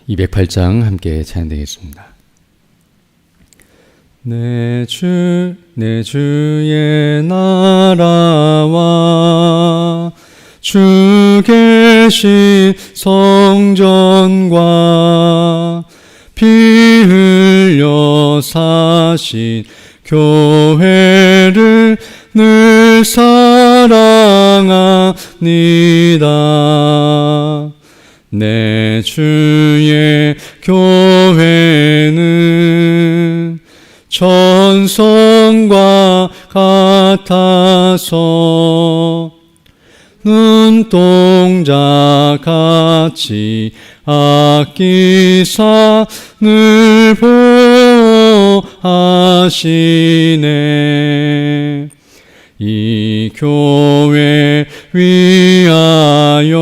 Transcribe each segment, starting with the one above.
208장 함께 찬양되겠습니다. 내 주의 나라와 주 계신 성전과 피 흘려 사신 교회를 늘 사랑합니다. 내 주의 교회는 전성과 같아서 눈동자같이 아끼사 늘 보호하시네. 이 교회 위하여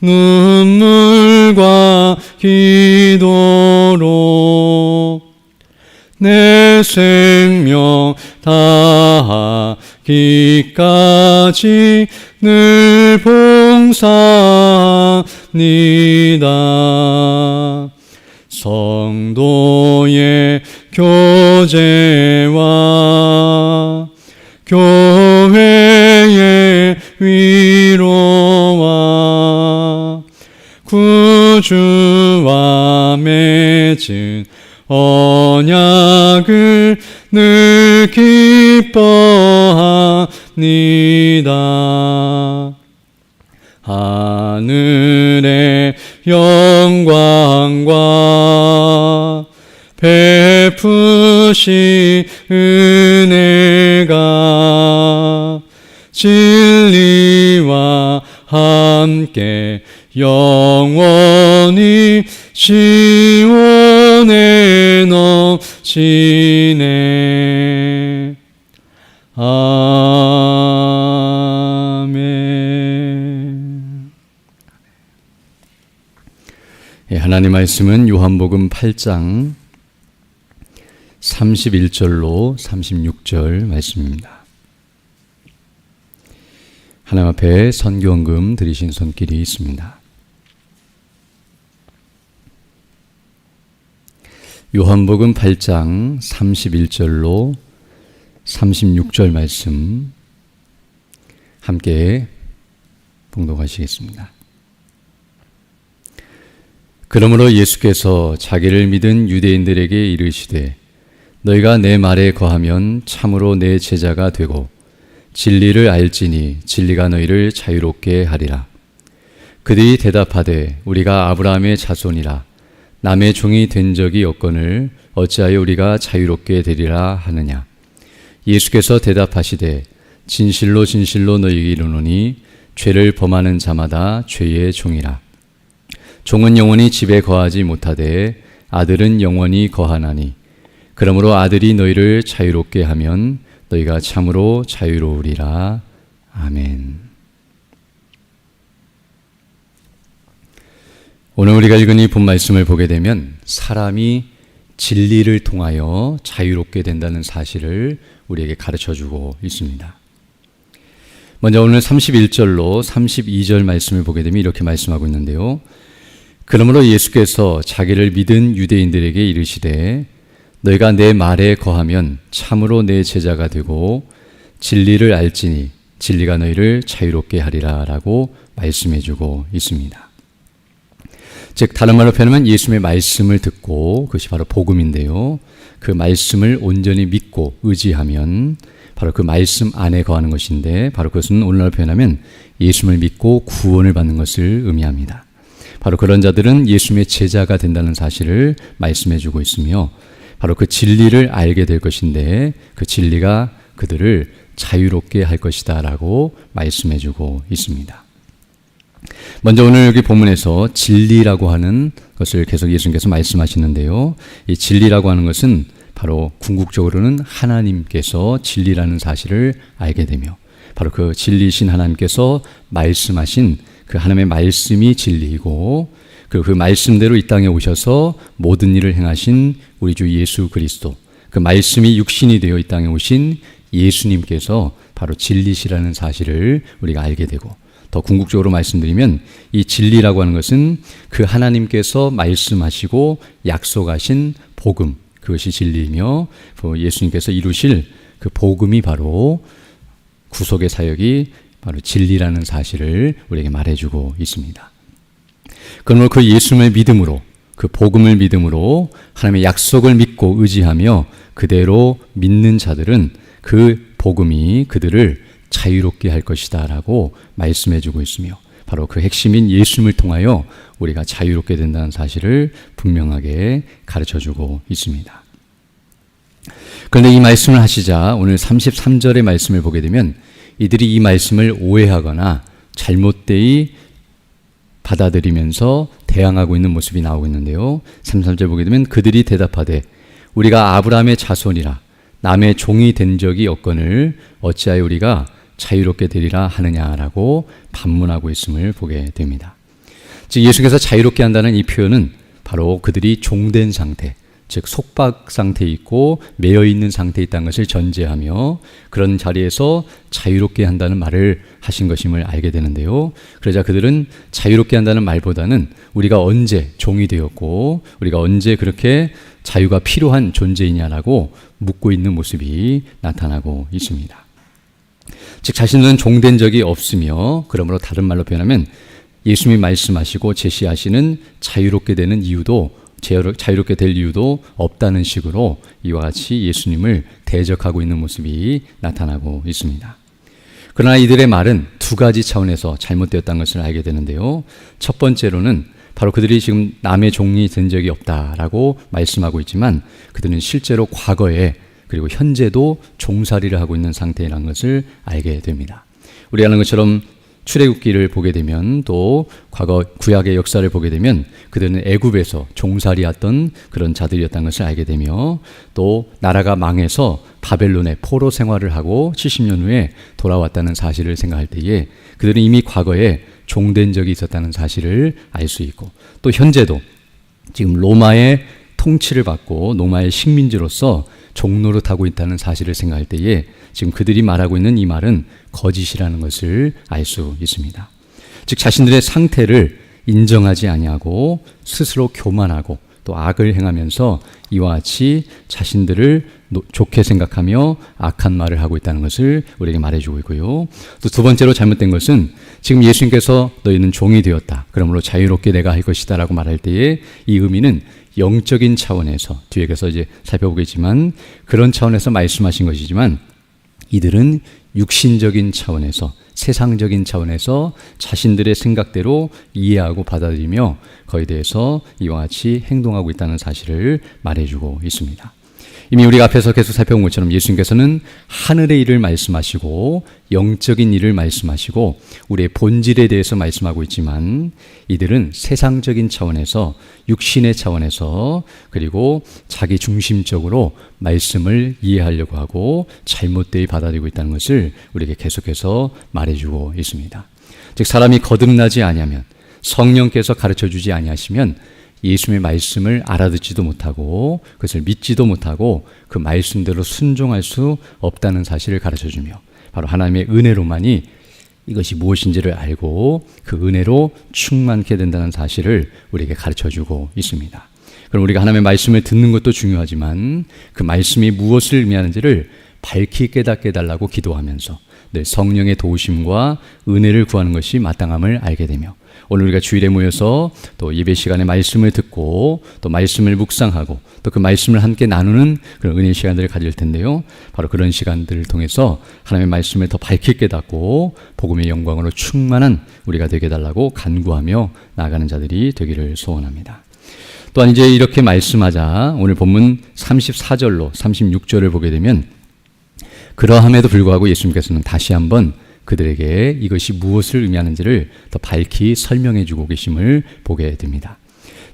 눈물과 기도로 내 생명 다하기까지 늘 봉사합니다. 성도의 교제와 교회의 위로와 구주와 맺은 언약을 늘 기뻐합니다. 하늘의 영광과 베푸신 은혜가 진리와 함께 영원히 시온에 넘치네. 아멘. 하나님 말씀은 요한복음 8장 31절로 36절 말씀입니다. 하나님 앞에 선교헌금 드리신 손길이 있습니다. 요한복음 8장 31절로 36절 말씀 함께 봉독하시겠습니다. 그러므로 예수께서 자기를 믿은 유대인들에게 이르시되 너희가 내 말에 거하면 참으로 내 제자가 되고 진리를 알지니 진리가 너희를 자유롭게 하리라. 그들이 대답하되 우리가 아브라함의 자손이라 남의 종이 된 적이 없거늘 어찌하여 우리가 자유롭게 되리라 하느냐. 예수께서 대답하시되 진실로 진실로 너희에게 이르노니 죄를 범하는 자마다 죄의 종이라. 종은 영원히 집에 거하지 못하되 아들은 영원히 거하나니 그러므로 아들이 너희를 자유롭게 하면 너희가 참으로 자유로우리라. 아멘. 오늘 우리가 읽은 이 본 말씀을 보게 되면 사람이 진리를 통하여 자유롭게 된다는 사실을 우리에게 가르쳐주고 있습니다. 먼저 오늘 31절로 32절 말씀을 보게 되면 이렇게 말씀하고 있는데요. 그러므로 예수께서 자기를 믿은 유대인들에게 이르시되 너희가 내 말에 거하면 참으로 내 제자가 되고 진리를 알지니 진리가 너희를 자유롭게 하리라 라고 말씀해주고 있습니다. 즉 다른 말로 표현하면 예수님의 말씀을 듣고 그것이 바로 복음인데요. 그 말씀을 온전히 믿고 의지하면 바로 그 말씀 안에 거하는 것인데 바로 그것은 오늘날 표현하면 예수님을 믿고 구원을 받는 것을 의미합니다. 바로 그런 자들은 예수님의 제자가 된다는 사실을 말씀해주고 있으며 바로 그 진리를 알게 될 것인데 그 진리가 그들을 자유롭게 할 것이다 라고 말씀해주고 있습니다. 먼저 오늘 여기 본문에서 진리라고 하는 것을 계속 예수님께서 말씀하시는데요. 이 진리라고 하는 것은 바로 궁극적으로는 하나님께서 진리라는 사실을 알게 되며 바로 그 진리신 하나님께서 말씀하신 그 하나님의 말씀이 진리이고 그 말씀대로 이 땅에 오셔서 모든 일을 행하신 우리 주 예수 그리스도 그 말씀이 육신이 되어 이 땅에 오신 예수님께서 바로 진리시라는 사실을 우리가 알게 되고 더 궁극적으로 말씀드리면 이 진리라고 하는 것은 그 하나님께서 말씀하시고 약속하신 복음, 그것이 진리이며 예수님께서 이루실 그 복음이 바로 구속의 사역이 바로 진리라는 사실을 우리에게 말해주고 있습니다. 그러므로 그 예수님을 믿음으로, 그 복음을 믿음으로 하나님의 약속을 믿고 의지하며 그대로 믿는 자들은 그 복음이 그들을 자유롭게 할 것이다 라고 말씀해주고 있으며 바로 그 핵심인 예수님을 통하여 우리가 자유롭게 된다는 사실을 분명하게 가르쳐주고 있습니다. 그런데 이 말씀을 하시자 오늘 33절의 말씀을 보게 되면 이들이 이 말씀을 오해하거나 잘못되이 받아들이면서 대항하고 있는 모습이 나오고 있는데요. 33절 보게 되면 그들이 대답하되 우리가 아브라함의 자손이라 남의 종이 된 적이 없거늘 어찌하여 우리가 자유롭게 되리라 하느냐라고 반문하고 있음을 보게 됩니다. 즉 예수께서 자유롭게 한다는 이 표현은 바로 그들이 종된 상태, 즉 속박 상태에 있고 매여 있는 상태에 있다는 것을 전제하며 그런 자리에서 자유롭게 한다는 말을 하신 것임을 알게 되는데요. 그러자 그들은 자유롭게 한다는 말보다는 우리가 언제 종이 되었고 우리가 언제 그렇게 자유가 필요한 존재이냐라고 묻고 있는 모습이 나타나고 있습니다. 즉 자신은 종된 적이 없으며 그러므로 다른 말로 표현하면 예수님이 말씀하시고 제시하시는 자유롭게 되는 이유도 자유롭게 될 이유도 없다는 식으로 이와 같이 예수님을 대적하고 있는 모습이 나타나고 있습니다. 그러나 이들의 말은 두 가지 차원에서 잘못되었다는 것을 알게 되는데요. 첫 번째로는 바로 그들이 지금 남의 종이 된 적이 없다라고 말씀하고 있지만 그들은 실제로 과거에 그리고 현재도 종살이를 하고 있는 상태라는 것을 알게 됩니다. 우리가 아는 것처럼 출애굽기를 보게 되면 또 과거 구약의 역사를 보게 되면 그들은 애굽에서 종살이했던 그런 자들이었다는 것을 알게 되며 또 나라가 망해서 바벨론의 포로 생활을 하고 70년 후에 돌아왔다는 사실을 생각할 때에 그들은 이미 과거에 종된 적이 있었다는 사실을 알 수 있고 또 현재도 지금 로마의 통치를 받고 로마의 식민지로서 종노릇하고 있다는 사실을 생각할 때에 지금 그들이 말하고 있는 이 말은 거짓이라는 것을 알 수 있습니다. 즉 자신들의 상태를 인정하지 아니하고 스스로 교만하고 또 악을 행하면서 이와 같이 자신들을 좋게 생각하며 악한 말을 하고 있다는 것을 우리에게 말해주고 있고요. 또 두 번째로 잘못된 것은 지금 예수님께서 너희는 종이 되었다. 그러므로 자유롭게 내가 할 것이다 라고 말할 때에 이 의미는 영적인 차원에서 뒤에 가서 이제 살펴보겠지만 그런 차원에서 말씀하신 것이지만 이들은 육신적인 차원에서 세상적인 차원에서 자신들의 생각대로 이해하고 받아들이며 거기에 대해서 이와 같이 행동하고 있다는 사실을 말해주고 있습니다. 이미 우리가 앞에서 계속 살펴본 것처럼 예수님께서는 하늘의 일을 말씀하시고 영적인 일을 말씀하시고 우리의 본질에 대해서 말씀하고 있지만 이들은 세상적인 차원에서 육신의 차원에서 그리고 자기 중심적으로 말씀을 이해하려고 하고 잘못되이 받아들이고 있다는 것을 우리에게 계속해서 말해주고 있습니다. 즉 사람이 거듭나지 아니하면 성령께서 가르쳐주지 아니하시면 예수님의 말씀을 알아듣지도 못하고 그것을 믿지도 못하고 그 말씀대로 순종할 수 없다는 사실을 가르쳐주며 바로 하나님의 은혜로만이 이것이 무엇인지를 알고 그 은혜로 충만케 된다는 사실을 우리에게 가르쳐주고 있습니다. 그럼 우리가 하나님의 말씀을 듣는 것도 중요하지만 그 말씀이 무엇을 의미하는지를 밝히 깨닫게 해달라고 기도하면서 늘 성령의 도우심과 은혜를 구하는 것이 마땅함을 알게 되며 오늘 우리가 주일에 모여서 또 예배 시간에 말씀을 듣고 또 말씀을 묵상하고 또 그 말씀을 함께 나누는 그런 은혜의 시간들을 가질 텐데요. 바로 그런 시간들을 통해서 하나님의 말씀을 더 밝게 깨닫고 복음의 영광으로 충만한 우리가 되게 해달라고 간구하며 나아가는 자들이 되기를 소원합니다. 또한 이제 이렇게 말씀하자 오늘 본문 34절로 36절을 보게 되면 그러함에도 불구하고 예수님께서는 다시 한번 그들에게 이것이 무엇을 의미하는지를 더 밝히 설명해 주고 계심을 보게 됩니다.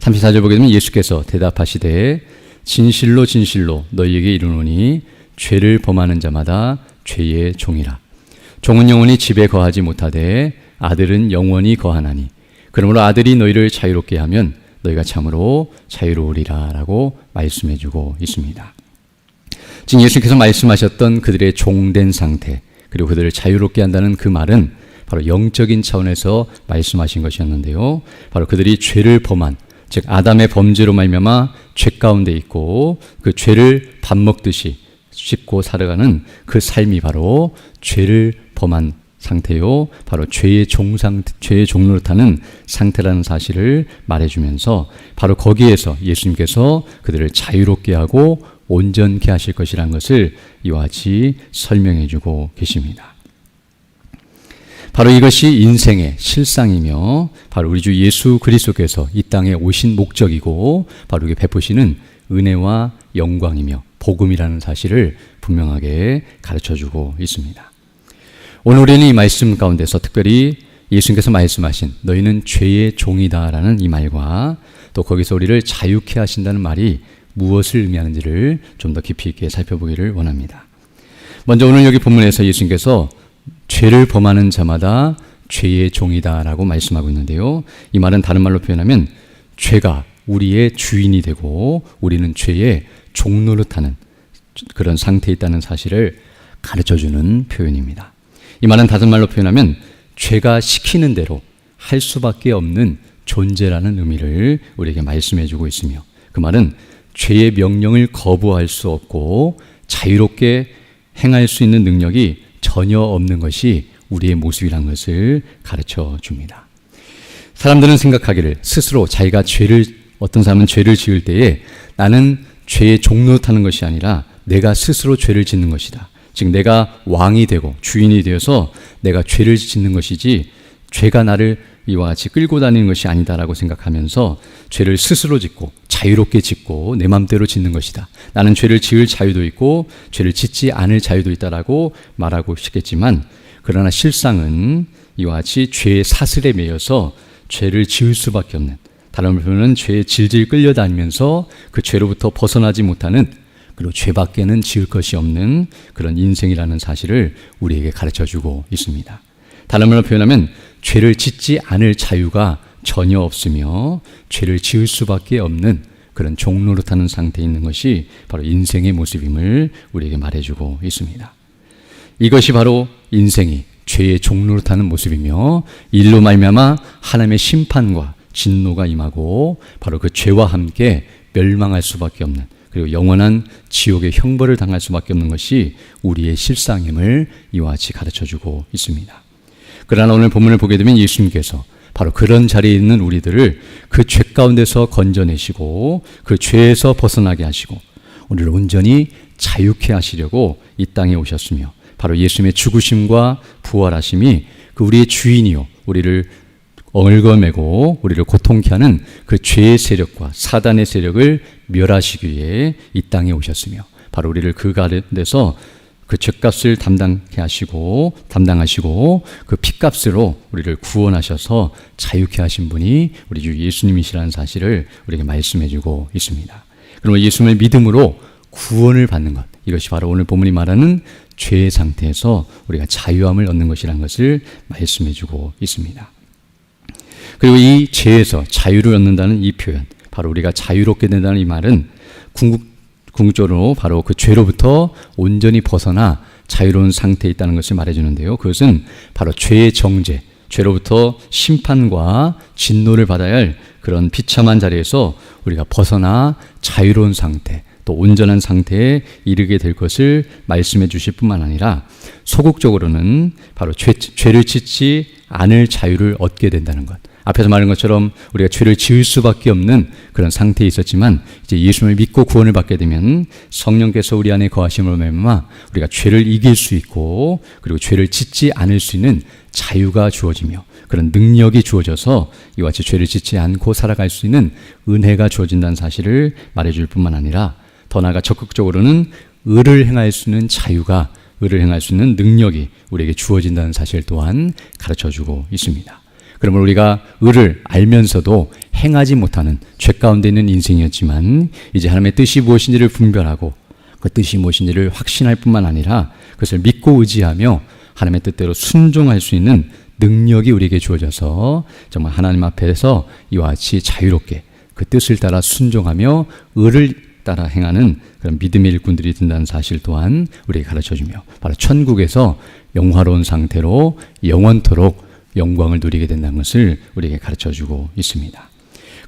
34절 보게 되면 예수께서 대답하시되 진실로 진실로 너희에게 이르노니 죄를 범하는 자마다 죄의 종이라. 종은 영원히 집에 거하지 못하되 아들은 영원히 거하나니 그러므로 아들이 너희를 자유롭게 하면 너희가 참으로 자유로우리라 라고 말씀해 주고 있습니다. 지금 예수님께서 말씀하셨던 그들의 종된 상태 그리고 그들을 자유롭게 한다는 그 말은 바로 영적인 차원에서 말씀하신 것이었는데요. 바로 그들이 죄를 범한, 즉 아담의 범죄로 말미암아 죄 가운데 있고 그 죄를 밥 먹듯이 씹고 살아가는 그 삶이 바로 죄를 범한 상태요. 바로 죄의 종노릇하는 상태라는 사실을 말해주면서 바로 거기에서 예수님께서 그들을 자유롭게 하고 온전케 하실 것이라는 것을 이와 같이 설명해주고 계십니다. 바로 이것이 인생의 실상이며 바로 우리 주 예수 그리스도께서 이 땅에 오신 목적이고 바로 이게 베푸시는 은혜와 영광이며 복음이라는 사실을 분명하게 가르쳐주고 있습니다. 오늘 우리는 이 말씀 가운데서 특별히 예수님께서 말씀하신 너희는 죄의 종이다라는 이 말과 또 거기서 우리를 자유케 하신다는 말이 무엇을 의미하는지를 좀 더 깊이 있게 살펴보기를 원합니다. 먼저 오늘 여기 본문에서 예수님께서 죄를 범하는 자마다 죄의 종이다라고 말씀하고 있는데요. 이 말은 다른 말로 표현하면 죄가 우리의 주인이 되고 우리는 죄의 종노릇하는 그런 상태에 있다는 사실을 가르쳐주는 표현입니다. 이 말은 다른 말로 표현하면 죄가 시키는 대로 할 수밖에 없는 존재라는 의미를 우리에게 말씀해주고 있으며 그 말은 죄의 명령을 거부할 수 없고 자유롭게 행할 수 있는 능력이 전혀 없는 것이 우리의 모습이라는 것을 가르쳐 줍니다. 사람들은 생각하기를 스스로 자기가 어떤 사람은 죄를 지을 때에 나는 죄의 종노릇하는 것이 아니라 내가 스스로 죄를 짓는 것이다. 즉 내가 왕이 되고 주인이 되어서 내가 죄를 짓는 것이지 죄가 나를 이와 같이 끌고 다니는 것이 아니다라고 생각하면서 죄를 스스로 짓고 자유롭게 짓고 내 맘대로 짓는 것이다. 나는 죄를 지을 자유도 있고 죄를 짓지 않을 자유도 있다라고 말하고 싶겠지만 그러나 실상은 이와 같이 죄의 사슬에 매여서 죄를 지을 수밖에 없는, 다른 말로는 죄에 질질 끌려다니면서 그 죄로부터 벗어나지 못하는, 그리고 죄밖에는 지을 것이 없는 그런 인생이라는 사실을 우리에게 가르쳐주고 있습니다. 다른 말로 표현하면 죄를 짓지 않을 자유가 전혀 없으며 죄를 지을 수밖에 없는 그런 종노릇하는 상태에 있는 것이 바로 인생의 모습임을 우리에게 말해주고 있습니다. 이것이 바로 인생이 죄의 종노릇하는 모습이며 일로 말미암아 하나님의 심판과 진노가 임하고 바로 그 죄와 함께 멸망할 수밖에 없는, 그리고 영원한 지옥의 형벌을 당할 수밖에 없는 것이 우리의 실상임을 이와 같이 가르쳐주고 있습니다. 그러나 오늘 본문을 보게 되면 예수님께서 바로 그런 자리에 있는 우리들을 그 죄 가운데서 건져내시고 그 죄에서 벗어나게 하시고 우리를 온전히 자유케 하시려고 이 땅에 오셨으며 바로 예수님의 죽으심과 부활하심이 그 우리의 주인이요 우리를 얽어매고 우리를 고통케 하는 그 죄의 세력과 사단의 세력을 멸하시기 위해 이 땅에 오셨으며 바로 우리를 그 가운데서 그 죄값을 담당하시고 그 핏값으로 우리를 구원하셔서 자유케 하신 분이 우리 주 예수님이시라는 사실을 우리에게 말씀해주고 있습니다. 그러면 예수님을 믿음으로 구원을 받는 것, 이것이 바로 오늘 본문이 말하는 죄의 상태에서 우리가 자유함을 얻는 것이라는 것을 말씀해주고 있습니다. 그리고 이 죄에서 자유를 얻는다는 이 표현, 바로 우리가 자유롭게 된다는 이 말은 궁극적으로 바로 그 죄로부터 온전히 벗어나 자유로운 상태에 있다는 것을 말해주는데요. 그것은 바로 죄의 정죄, 죄로부터 심판과 진노를 받아야 할 그런 비참한 자리에서 우리가 벗어나 자유로운 상태, 또 온전한 상태에 이르게 될 것을 말씀해 주실 뿐만 아니라 소극적으로는 바로 죄를 짓지 않을 자유를 얻게 된다는 것. 앞에서 말한 것처럼 우리가 죄를 지을 수밖에 없는 그런 상태에 있었지만 이제 예수님을 믿고 구원을 받게 되면 성령께서 우리 안에 거하심으로 말미암아 우리가 죄를 이길 수 있고 그리고 죄를 짓지 않을 수 있는 자유가 주어지며 그런 능력이 주어져서 이와 같이 죄를 짓지 않고 살아갈 수 있는 은혜가 주어진다는 사실을 말해줄 뿐만 아니라 더 나아가 적극적으로는 의를 행할 수 있는 자유가, 의를 행할 수 있는 능력이 우리에게 주어진다는 사실 또한 가르쳐주고 있습니다. 그러면 우리가 의를 알면서도 행하지 못하는 죄 가운데 있는 인생이었지만 이제 하나님의 뜻이 무엇인지를 분별하고 그 뜻이 무엇인지를 확신할 뿐만 아니라 그것을 믿고 의지하며 하나님의 뜻대로 순종할 수 있는 능력이 우리에게 주어져서 정말 하나님 앞에서 이와 같이 자유롭게 그 뜻을 따라 순종하며 의를 따라 행하는 그런 믿음의 일꾼들이 된다는 사실 또한 우리에게 가르쳐주며 바로 천국에서 영화로운 상태로 영원토록 영광을 누리게 된다는 것을 우리에게 가르쳐주고 있습니다.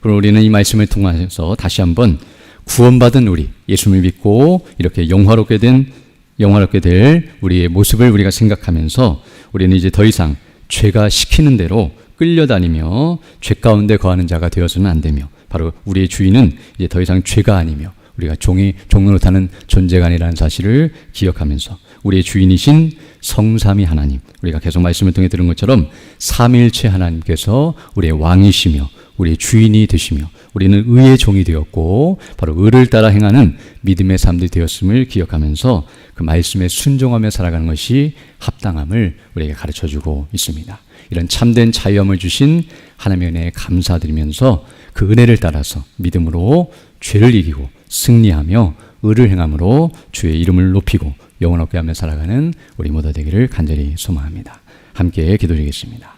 그럼 우리는 이 말씀을 통해서 다시 한번 구원받은 우리, 예수를 믿고 이렇게 영화롭게 될 우리의 모습을 우리가 생각하면서 우리는 이제 더 이상 죄가 시키는 대로 끌려다니며 죄 가운데 거하는 자가 되어서는 안 되며, 바로 우리의 주인은 이제 더 이상 죄가 아니며 우리가 종으로 타는 존재가 아니라는 사실을 기억하면서 우리의 주인이신 성삼위 하나님, 우리가 계속 말씀을 통해 들은 것처럼 삼일체 하나님께서 우리의 왕이시며 우리의 주인이 되시며 우리는 의의 종이 되었고 바로 의를 따라 행하는 믿음의 삶들이 되었음을 기억하면서 그 말씀에 순종하며 살아가는 것이 합당함을 우리에게 가르쳐주고 있습니다. 이런 참된 자유함을 주신 하나님의 은혜에 감사드리면서 그 은혜를 따라서 믿음으로 죄를 이기고 승리하며 의를 행함으로 주의 이름을 높이고 영원하게 하며 살아가는 우리 모두 되기를 간절히 소망합니다. 함께 기도드리겠습니다.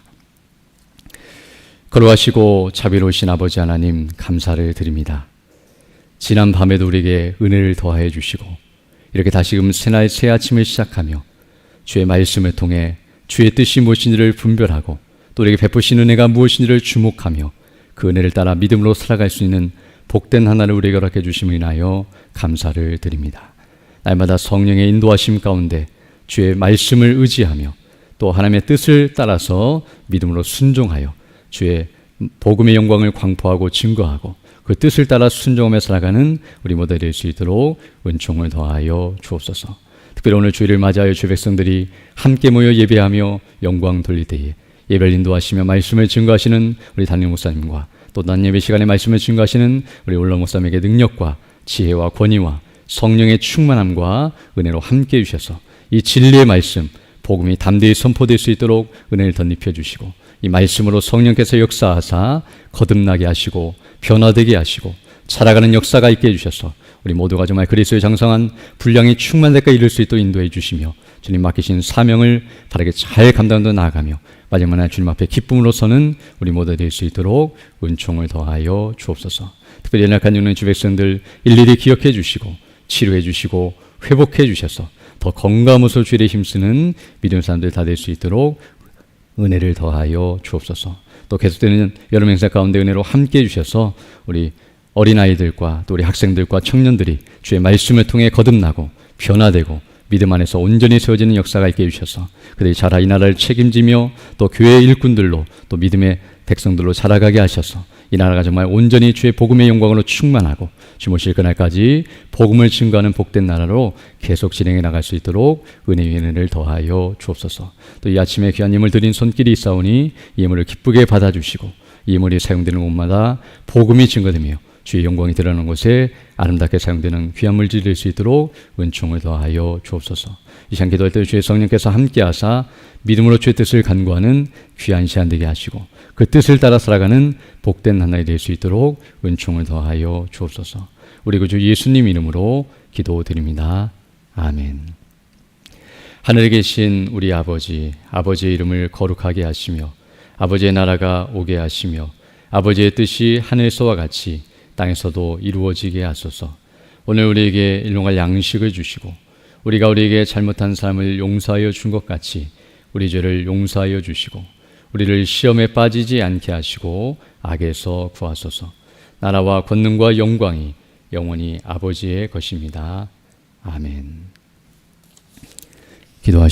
거룩하시고 자비로우신 아버지 하나님, 감사를 드립니다. 지난 밤에도 우리에게 은혜를 더하여 주시고 이렇게 다시금 새날 새 아침을 시작하며 주의 말씀을 통해 주의 뜻이 무엇인지를 분별하고 또 우리에게 베푸신 은혜가 무엇인지를 주목하며 그 은혜를 따라 믿음으로 살아갈 수 있는 복된 하나를 우리에게 허락해 주심을 인하여 감사를 드립니다. 날마다 성령의 인도하심 가운데 주의 말씀을 의지하며 또 하나님의 뜻을 따라서 믿음으로 순종하여 주의 복음의 영광을 광포하고 증거하고 그 뜻을 따라 순종하며 살아가는 우리 모두 될 수 있도록 은총을 더하여 주옵소서. 특별히 오늘 주일을 맞이하여 주의 백성들이 함께 모여 예배하며 영광 돌릴 때에 예배를 인도하시며 말씀을 증거하시는 우리 담임 목사님과 또 낮 예배 시간에 말씀을 증거하시는 우리 올라 목사님에게 능력과 지혜와 권위와 성령의 충만함과 은혜로 함께 해주셔서 이 진리의 말씀, 복음이 담대히 선포될 수 있도록 은혜를 덧입혀 주시고 이 말씀으로 성령께서 역사하사 거듭나게 하시고 변화되게 하시고 살아가는 역사가 있게 해주셔서 우리 모두가 정말 그리스도의 장성한 분량이 충만한 데까지 이룰 수 있도록 인도해 주시며 주님 맡기신 사명을 바르게 잘 감당하며 나아가며 마지막 날 주님 앞에 기쁨으로서는 우리 모두 될 수 있도록 은총을 더하여 주옵소서. 특별히 연약한 영혼의 주 백성들 일일이 기억해 주시고 치료해 주시고 회복해 주셔서 더 건강함으로 주일에 힘쓰는 믿음 사람들 다 될 수 있도록 은혜를 더하여 주옵소서. 또 계속되는 여름 행사 가운데 은혜로 함께 해주셔서 우리 어린아이들과 또 우리 학생들과 청년들이 주의 말씀을 통해 거듭나고 변화되고 믿음 안에서 온전히 세워지는 역사가 있게 해주셔서 그들이 자라 이 나라를 책임지며 또 교회의 일꾼들로 또 믿음의 백성들로 자라가게 하셔서 이 나라가 정말 온전히 주의 복음의 영광으로 충만하고 주 모실 그날까지 복음을 증거하는 복된 나라로 계속 진행해 나갈 수 있도록 은혜의 은혜를 더하여 주옵소서. 또 이 아침에 귀한 예물 드린 손길이 있사오니 이 예물을 기쁘게 받아주시고 이 예물이 사용되는 곳마다 복음이 증거되며 주의 영광이 드러나는 곳에 아름답게 사용되는 귀한 물질이 될 수 있도록 은총을 더하여 주옵소서. 이 시간 기도할 때 주의 성령께서 함께하사 믿음으로 주의 뜻을 간구하는 귀한 시간 되게 하시고 그 뜻을 따라 살아가는 복된 하나가 될 수 있도록 은총을 더하여 주옵소서. 우리 구주 예수님 이름으로 기도드립니다. 아멘. 하늘에 계신 우리 아버지, 아버지의 이름을 거룩하게 하시며 아버지의 나라가 오게 하시며 아버지의 뜻이 하늘에서와 같이 땅에서도 이루어지게 하소서. 오늘 우리에게 일용할 양식을 주시고 우리가 우리에게 잘못한 삶을 용서하여 준 것 같이 우리 죄를 용서하여 주시고 우리를 시험에 빠지지 않게 하시고 악에서 구하소서. 나라와 권능과 영광이 영원히 아버지의 것입니다. 아멘. 기도하시고